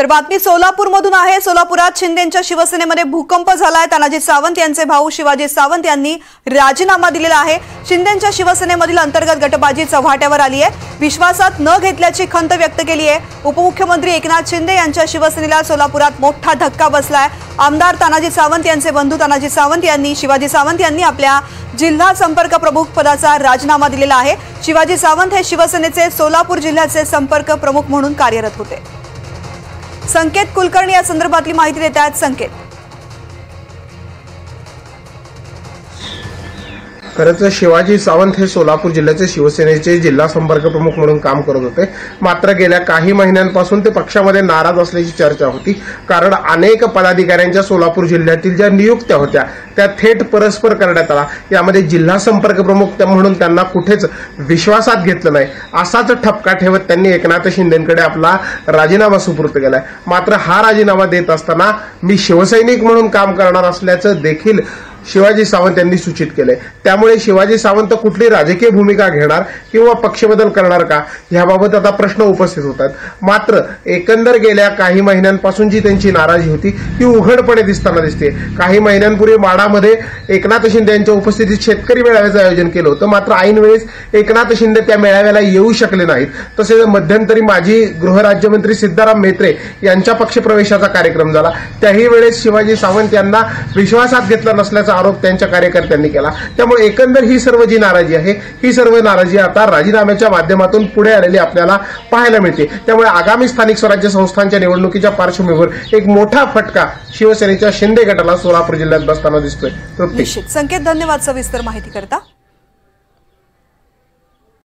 तर बातमी सोलापूरमधून आहे। सोलापुरात शिंदेंच्या शिवसेनेमध्ये भूकंप झालाय। तानाजी सावंत यांचे भाऊ शिवाजी सावंत यांनी राजीनामा दिलेला आहे। शिंदेंच्या शिवसेनेमधील अंतर्गत गटबाजी चव्हाट्यावर आली आहे। विश्वासात न घेतल्याची खंत व्यक्त केली आहे। उपमुख्यमंत्री एकनाथ शिंदे यांच्या शिवसेनेला सोलापुरात मोठा धक्का बसलाय। आमदार तानाजी सावंत यांचे बंधू तानाजी सावंत यांनी शिवाजी सावंत यांनी आपल्या जिल्हा संपर्क प्रमुख पदाचा राजीनामा दिलेला आहे। शिवाजी सावंत हे शिवसेनेचे सोलापूर जिल्ह्याचे संपर्क प्रमुख म्हणून कार्यरत होते। संकेत कुलकर्णी या संदर्भातली माहिती देत आहेत। संकेत, खरंच शिवाजी सावंत हे सोलापूर जिल्ह्याचे शिवसेनेचे जिल्हा संपर्क प्रमुख म्हणून काम करत होते। मात्र गेल्या काही महिन्यांपासून ते पक्षामध्ये नाराज असल्याची चर्चा होती, कारण अनेक पदाधिकाऱ्यांच्या सोलापूर जिल्ह्यातील ज्या नियुक्त्या होत्या त्या थेट परस्पर करण्यात आला। यामध्ये जिल्हा संपर्क प्रमुख म्हणून त्यांना कुठेच विश्वासात घेतलं नाही, असाच ठपका ठेवत त्यांनी एकनाथ शिंदेंकडे आपला राजीनामा सुपूर्द केलाय। मात्र हा राजीनामा देत असताना मी शिवसैनिक म्हणून काम करणार असल्याचं देखील शिवाजी सावंत यांनी सूचित केले। त्यामुळे शिवाजी सावंत कुठली राजकीय भूमिका घेणार किंवा पक्षबदल करणार का याबाबत आता प्रश्न उपस्थित होतात। मात्र एकंदर गेल्या काही महिन्यांपासून जी त्यांची नाराजी होती ती उघडपणे दिसताना दिसते। काही महिन्यांपूर्वी माडामध्ये एकनाथ शिंदे यांच्या उपस्थितीत शेतकरी मेळाव्याचं आयोजन केलं होतं, मात्र ऐन वेळेस एकनाथ शिंदे त्या मेळाव्याला येऊ शकले नाहीत। तसेच मध्यंतरी माजी गृहराज्यमंत्री सिद्धाराम म्हेत्रे यांच्या पक्षप्रवेशाचा कार्यक्रम झाला, त्याही वेळेस शिवाजी सावंत यांना विश्वासात घेतलं नसल्याचा आरोप त्यांच्या कार्यकर्त्यांनी केला। त्यामुळे एकंदर ही सर्व जी नाराजी आहे ही सर्व नाराजी आता राजीनाम्याच्या माध्यमातून पुढे आलेली आपल्याला पाहायला मिळते। त्यामुळे आगामी स्थानिक स्वराज्य संस्थांच्या निवडणुकीच्या पार्श्वभूमीवर एक मोठा फटका शिवसेनेच्या शिंदे गटाला सोलापूर जिल्ह्यात बसताना दिसतोय। निश्चित संकेत, धन्यवाद सविस्तर माहिती करता।